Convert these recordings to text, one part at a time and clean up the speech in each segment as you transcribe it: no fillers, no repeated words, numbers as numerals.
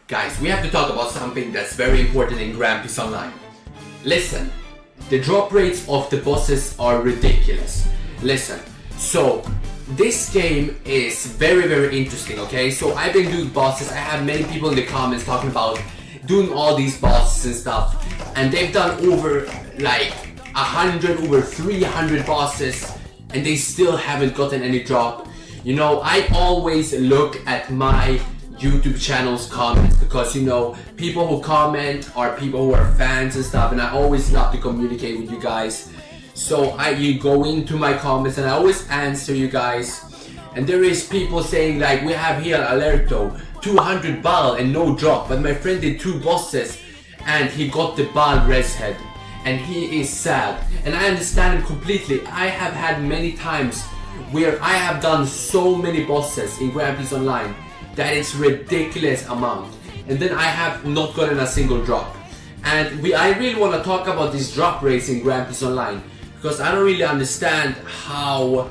Guys, we have to talk about something that's very important in Grand Prix Online. Listen, the drop rates of the bosses are ridiculous. Listen, so this game is very interesting, okay? So I've been doing bosses. I have many people in the comments talking about doing all these bosses and stuff, and they've done over like 100, over 300 bosses, and they still haven't gotten any drop. You know, I always look at my YouTube channel's comments because, you know, people who comment are people who are fans and stuff, and I always love to communicate with you guys. So you go into my comments and I always answer you guys, and there is people saying like, we have here Alerto 200 ball and no drop, but my friend did 2 bosses and he got the ball res head and he is sad, and I understand him completely. I have had many times where I have done so many bosses in Grand Prix Online that it's ridiculous amount, and then I have not gotten a single drop. And I really want to talk about these drop rates in Grand Prix Online, because I don't really understand how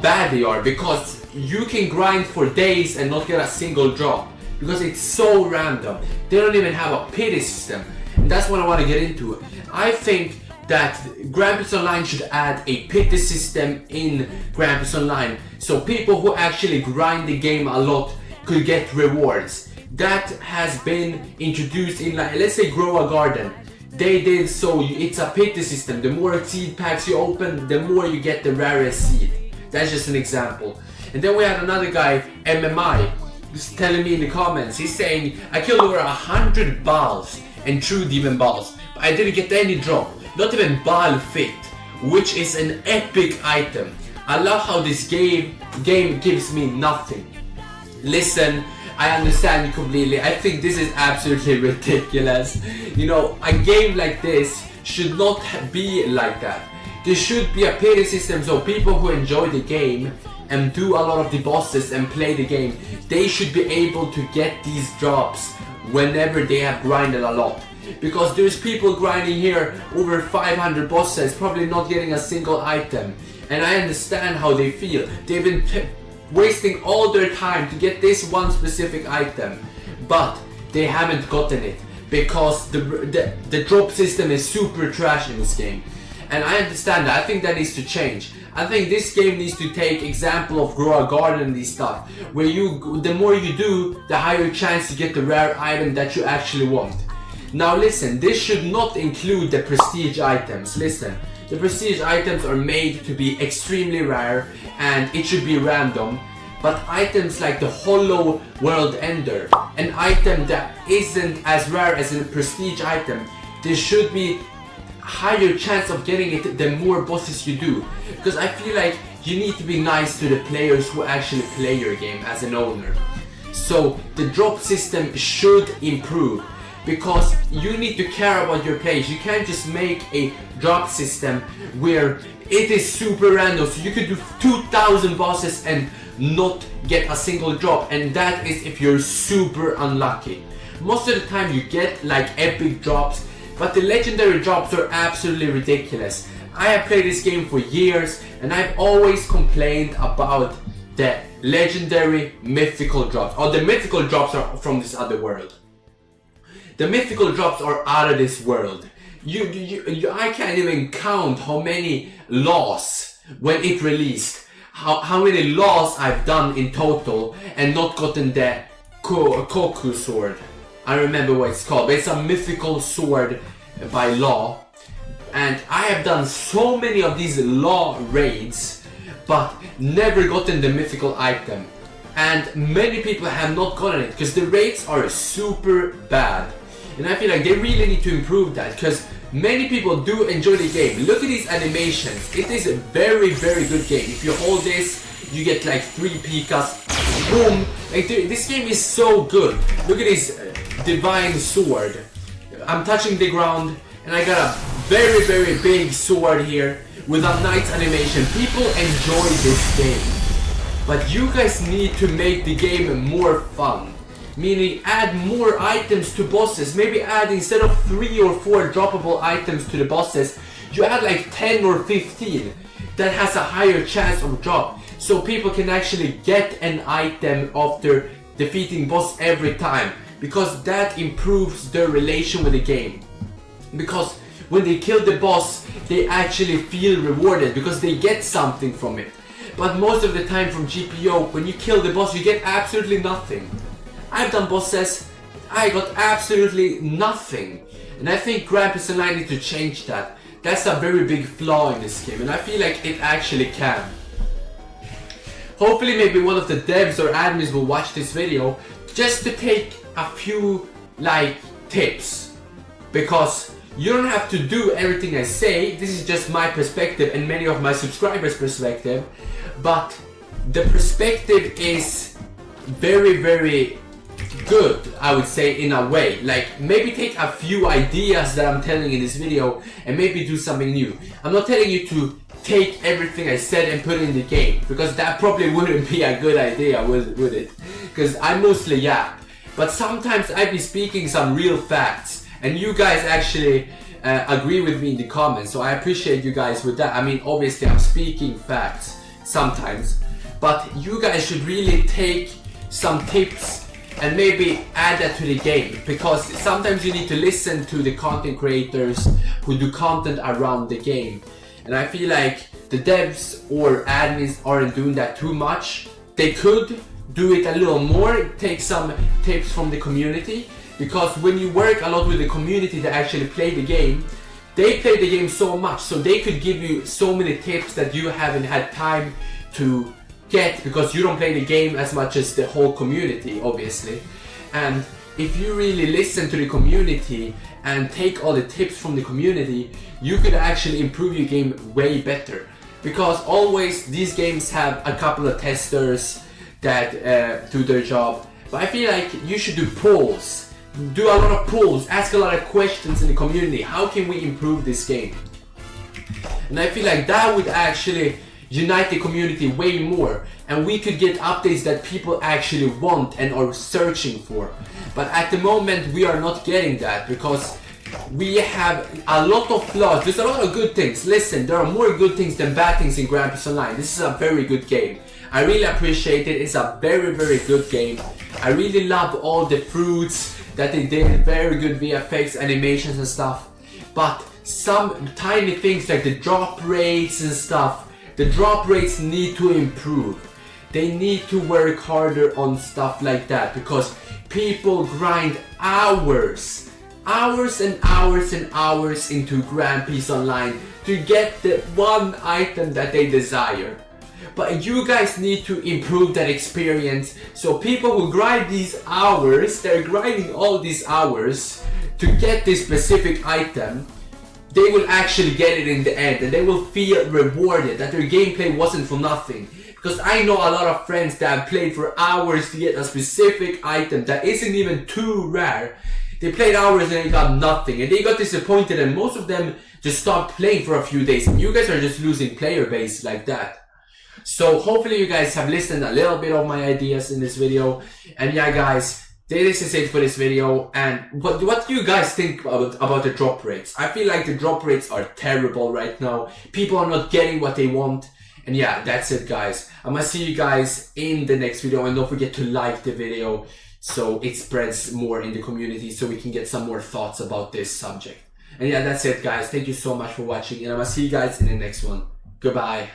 bad they are, because you can grind for days and not get a single drop because it's so random. They don't even have a pity system, and that's what I want to get into. I think that Grand Prix Online should add a pity system in Grand Prix Online, so people who actually grind the game a lot could get rewards. That has been introduced in, like, let's say Grow a Garden. They did so, it's a pity system. The more seed packs you open, the more you get the rarest seed. That's just an example. And then we had another guy, MMI, who's telling me in the comments, he's saying, I killed over 100 balls and true demon balls, but I didn't get any drop. Not even ball fit, which is an epic item. I love how this game gives me nothing. Listen, I understand you completely. I think this is absolutely ridiculous. You know, a game like this should not be like that. There should be a pity system, so people who enjoy the game and do a lot of the bosses and play the game, they should be able to get these drops whenever they have grinded a lot. Because there's people grinding here over 500 bosses, probably not getting a single item. And I understand how they feel. They've been wasting all their time to get this one specific item, but they haven't gotten it because the drop system is super trash in this game. And I understand that. I think that needs to change. I think this game needs to take example of Grow a Garden and these stuff, where the more you do, the higher chance to get the rare item that you actually want. Now listen, this should not include the prestige items. Listen, the prestige items are made to be extremely rare and it should be random. But items like the Hollow World Ender, an item that isn't as rare as a prestige item, there should be higher chance of getting it the more bosses you do. Because I feel like you need to be nice to the players who actually play your game as an owner. So the drop system should improve, because you need to care about your players. You can't just make a drop system where it is super random, so you could do 2,000 bosses and not get a single drop, and that is if you're super unlucky. Most of the time you get like epic drops, but the legendary drops are absolutely ridiculous. I have played this game for years and I've always complained about the legendary mythical drops, or the mythical drops are from this other world. The mythical drops are out of this world. I can't even count how many laws when it released. How many laws I've done in total and not gotten the Koku sword. I remember what it's called, but it's a mythical sword by law. And I have done so many of these law raids, but never gotten the mythical item. And many people have not gotten it because the raids are super bad. And I feel like they really need to improve that, because many people do enjoy the game. Look at these animations. It is a very good game. If you hold this, you get like 3 Pikas. Boom! Like, this game is so good. Look at this divine sword. I'm touching the ground and I got a very big sword here with a nice animation. People enjoy this game. But you guys need to make the game more fun. Meaning add more items to bosses. Maybe add, instead of 3 or 4 droppable items to the bosses, you add like 10 or 15 that has a higher chance of drop. So people can actually get an item after defeating boss every time. because that improves their relation with the game. Because when they kill the boss, they actually feel rewarded because they get something from it. But most of the time from GPO, when you kill the boss, you get absolutely nothing. I've done bosses, I got absolutely nothing. And I think Grand Prix Online need to change that. That's a very big flaw in this game, and I feel like it actually can. Hopefully maybe one of the devs or admins will watch this video just to take a few like tips. Because you don't have to do everything I say, this is just my perspective and many of my subscribers' perspective. But the perspective is very good, I would say, in a way. Like, maybe take a few ideas that I'm telling in this video and maybe do something new. I'm not telling you to take everything I said and put it in the game, because that probably wouldn't be a good idea, would it? Because I mostly yap. But sometimes I be speaking some real facts, and you guys actually agree with me in the comments, so I appreciate you guys with that. I mean, obviously I'm speaking facts sometimes, but you guys should really take some tips and maybe add that to the game, because sometimes you need to listen to the content creators who do content around the game. And I feel like the devs or admins aren't doing that too much. They could do it a little more, take some tips from the community, because when you work a lot with the community that actually play the game, they play the game so much, so they could give you so many tips that you haven't had time to get, because you don't play the game as much as the whole community, obviously. And if you really listen to the community and take all the tips from the community, you could actually improve your game way better. Because always these games have a couple of testers that do their job, but I feel like you should do polls. Do a lot of polls, ask a lot of questions in the community. How can we improve this game? And I feel like that would actually unite the community way more, and we could get updates that people actually want and are searching for. But at the moment we are not getting that, because we have a lot of flaws. There's a lot of good things. Listen, there are more good things than bad things in Grand Prix Online. This is a very good game. I really appreciate it. It's a very good game. I really love all the fruits that they did. Very good VFX, animations and stuff. But some tiny things like the drop rates and stuff, the drop rates need to improve. They need to work harder on stuff like that, because people grind hours and hours into Grand Prix Online to get the one item that they desire. But you guys need to improve that experience, so people who grind these hours, they're grinding all these hours to get this specific item, they will actually get it in the end, and they will feel rewarded that their gameplay wasn't for nothing. Because I know a lot of friends that have played for hours to get a specific item that isn't even too rare. They played hours and they got nothing, and they got disappointed, and most of them just stopped playing for a few days, and you guys are just losing player base like that. So hopefully you guys have listened a little bit of my ideas in this video. And yeah guys, this is it for this video. And what do you guys think about the drop rates? I feel like the drop rates are terrible right now. People are not getting what they want. And yeah, that's it guys. I'm gonna see you guys in the next video, and don't forget to like the video so it spreads more in the community, so we can get some more thoughts about this subject. And yeah, that's it guys. Thank you so much for watching, and I'm gonna see you guys in the next one. Goodbye.